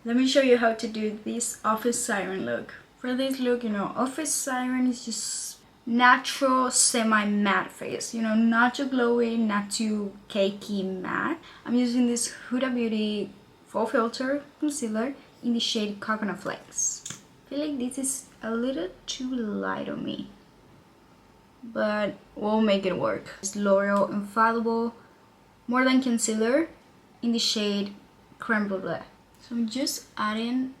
Let me show you how to do this office siren look. For this look, office siren is just natural semi-matte face. Not too glowy, not too cakey matte. I'm using this Huda Beauty Full Filter Concealer in the shade Coconut Flakes. I feel like this is a little too light on me, but we'll make it work. It's L'Oreal Infallible More Than Concealer in the shade Creme Brulee. So I'm just adding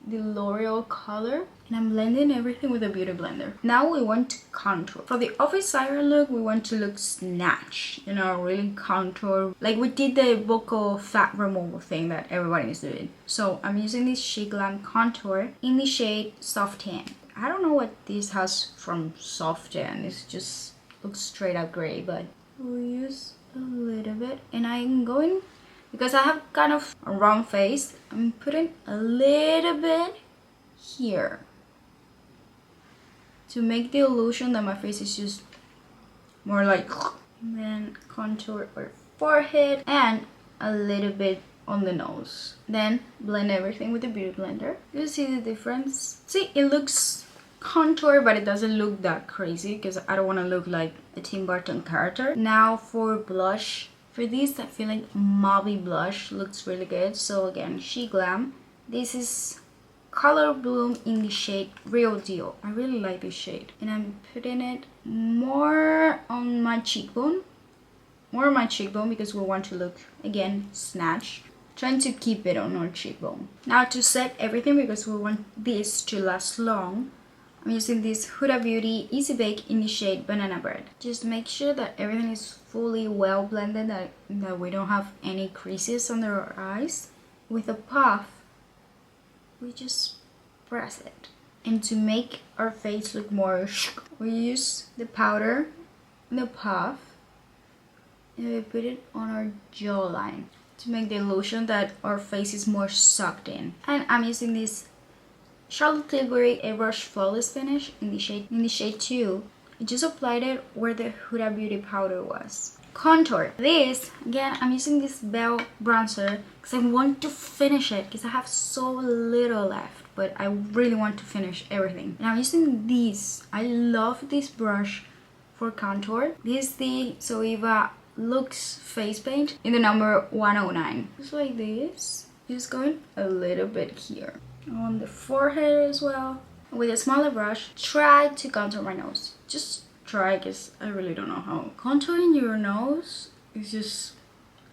the L'Oreal color and I'm blending everything with a beauty blender. Now we want to contour. For the office siren look, we want to look snatched, really contour. Like we did the vocal fat removal thing that everybody is doing. So I'm using this She Glam contour in the shade Soft Tan. I don't know what this has from Soft Tan. It just looks straight up gray, but we'll use a little bit. And I'm going, because I have kind of a round face, I'm putting a little bit here to make the illusion that my face is just more like, and then contour our forehead and a little bit on the nose. Then blend everything with the beauty blender. You see the difference? See, it looks contour, but it doesn't look that crazy because I don't want to look like a Tim Burton character. Now for blush. For this, I feel like Mauve blush looks really good. So again, She Glam. This is Color Bloom in the shade Real Deal. I really like this shade. And I'm putting it more on my cheekbone. More on my cheekbone because we want to look, again, snatched. Trying to keep it on our cheekbone. Now to set everything, because we want this to last long, I'm using this Huda Beauty Easy Bake in the shade Banana Bread. Just make sure that everything is fully well blended, that we don't have any creases under our eyes. With a puff, we just press it. And to make our face look more, we use the powder, the puff, and we put it on our jawline to make the illusion that our face is more sucked in. And I'm using this Charlotte Tilbury Airbrush Flawless Finish in the shade 2. I just applied it where the Huda Beauty powder was. Contour. This, again, I'm using this Belle bronzer because I want to finish it because I have so little left, but I really want to finish everything. And I'm using this. I love this brush for contour. This is the Zoeva Lux Face Paint in the number 109. Just like this. Just going a little bit here. On the forehead as well. With a smaller brush, try to contour my nose. Just try, because I really don't know how. Contouring your nose is just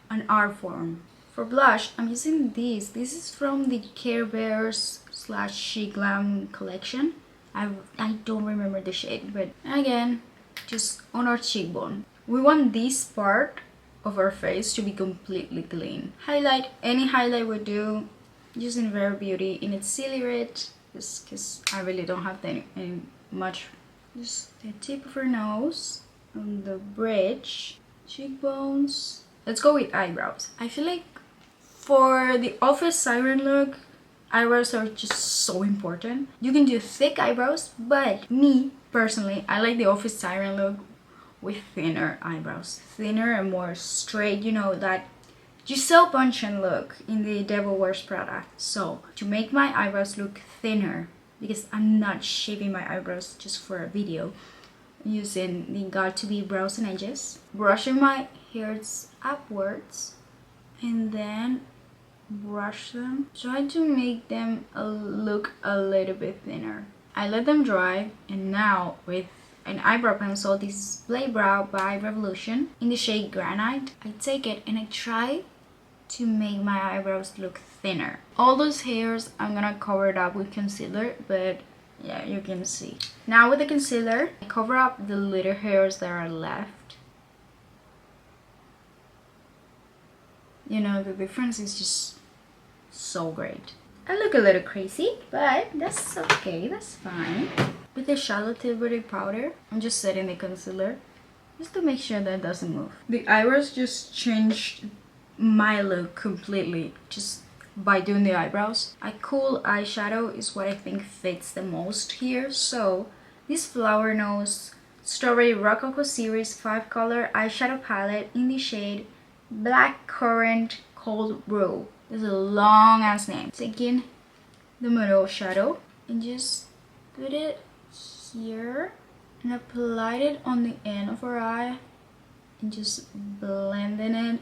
an art form. For blush, I'm using this. This is from the Care Bears / She Glam collection. I don't remember the shade, but again, just on our cheekbone. We want this part of our face to be completely clean. Highlight, any highlight we do, using Rare Beauty in its Silly Red, just because I really don't have any much. Just the tip of her nose, on the bridge, cheekbones. Let's go with eyebrows. I feel like for the office siren look, eyebrows are just so important. You can do thick eyebrows, but me personally, I like the office siren look with thinner eyebrows. Thinner and more straight, that Giselle Bundchen look in the Devil Wears Prada. So to make my eyebrows look thinner, because I'm not shaping my eyebrows just for a video, I'm using the Got2b Brows and Edges, brushing my hairs upwards, and then brush them, try to make them look a little bit thinner. I let them dry, and now with an eyebrow pencil, this is Blade Brow by Revolution in the shade Granite, I take it and I try to make my eyebrows look thinner. All those hairs, I'm gonna cover it up with concealer, but yeah, you can see. Now with the concealer, I cover up the little hairs that are left. The difference is just so great. I look a little crazy, but that's okay, that's fine. With the Charlotte Tilbury powder, I'm just setting the concealer just to make sure that it doesn't move. The eyebrows just changed my look completely just by doing the eyebrows. A cool eyeshadow is what I think fits the most here. So this Flower Nose Strawberry Rococo Series 5-color eyeshadow palette in the shade Black Currant Cold Brew. It's a long ass name. Taking the middle shadow and just put it here and applied it on the end of her eye and just blending it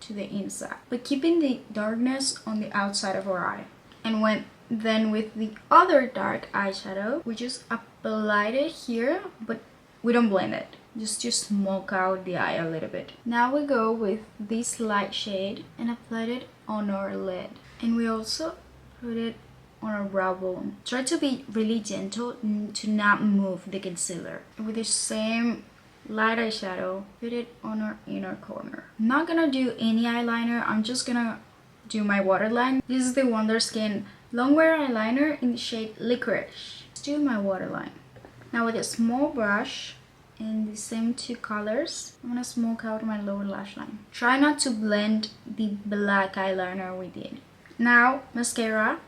to the inside, but keeping the darkness on the outside of her eye. And then with the other dark eyeshadow, we just applied it here, but we don't blend it. Just smoke out the eye a little bit. Now we go with this light shade and applied it on our lid. And we also put it on our brow bone. Try to be really gentle to not move the concealer. With the same light eyeshadow, put it on our inner corner. I'm not gonna do any eyeliner. I'm just gonna do my waterline. This is the Wonder Skin Longwear eyeliner in the shade Licorice. Let's do my waterline. Now with a small brush in the same two colors, I'm gonna smoke out my lower lash line. Try not to blend the black eyeliner we did. Now mascara.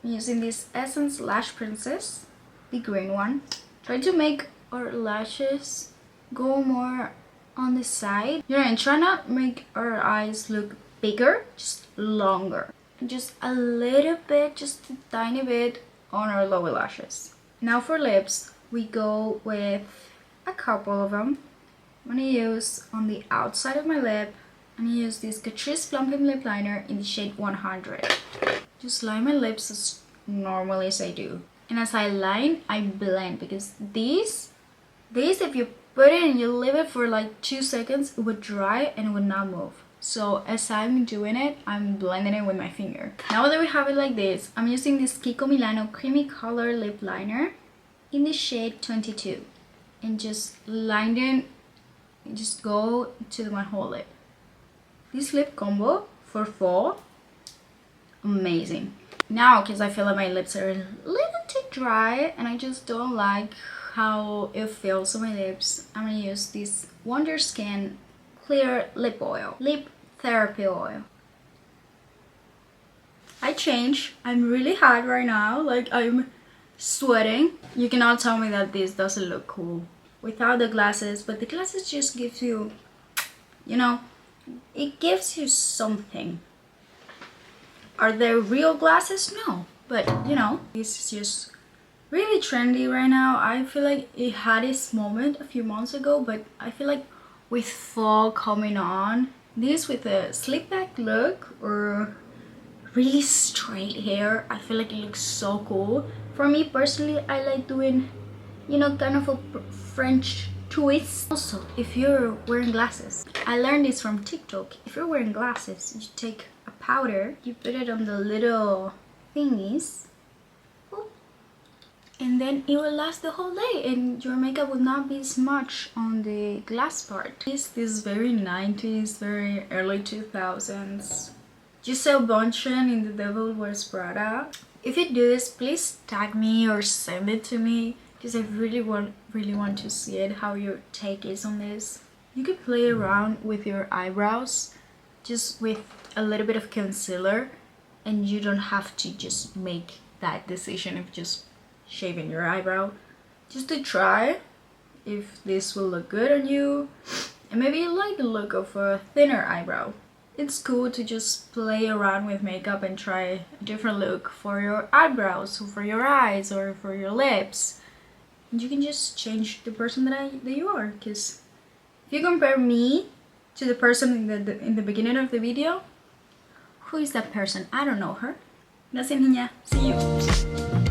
I'm using this Essence Lash Princess, the green one. Try to make our lashes go more on the side. You know, and try not make our eyes look bigger, just longer. Just a little bit, just a tiny bit on our lower lashes. Now for lips, we go with a couple of them. I'm gonna use on the outside of my lip, I'm gonna use this Catrice Plumping Lip Liner in the shade 100. Just line my lips as normally as I do. And as I line, I blend, because these if you put it and you leave it for like 2 seconds, it would dry and it would not move. So as I'm doing it, I'm blending it with my finger. Now that we have it like this, I'm using this Kiko Milano Creamy Color Lip Liner in the shade 22. And just line it, just go to my whole lip. This lip combo for fall, amazing. Now, because I feel like my lips are a little too dry and I just don't like how it feels on my lips, I'm gonna use this Wonder Skin Clear Lip Oil, Lip Therapy Oil. I changed. I'm really hot right now, like I'm sweating. You cannot tell me that this doesn't look cool without the glasses, but the glasses just gives you, you know, it gives you something. Are they real glasses? No, but you know, this is just really trendy right now. I feel like it had its moment a few months ago, but I feel like with fall coming on, this with a slick back look or really straight hair, I feel like it looks so cool. For me personally, I like doing, you know, kind of a French twist. Also, if you're wearing glasses, I learned this from TikTok. If you're wearing glasses, you take a powder, you put it on the little thingies, and then it will last the whole day and your makeup will not be smudged on the glass part. This very 90s, very early 2000s. Giselle Bündchen in The Devil Wears Prada. If you do this, please tag me or send it to me, because I really want to see it, how your take is on this. You could play around with your eyebrows just with a little bit of concealer, and you don't have to just make that decision of just shaving your eyebrow. Just to try if this will look good on you, and maybe you like the look of a thinner eyebrow. It's cool to just play around with makeup and try a different look for your eyebrows, or for your eyes, or for your lips. And you can just change the person that you are. Because if you compare me to the person in the beginning of the video, who is that person? I don't know her. Gracias, niña. See you.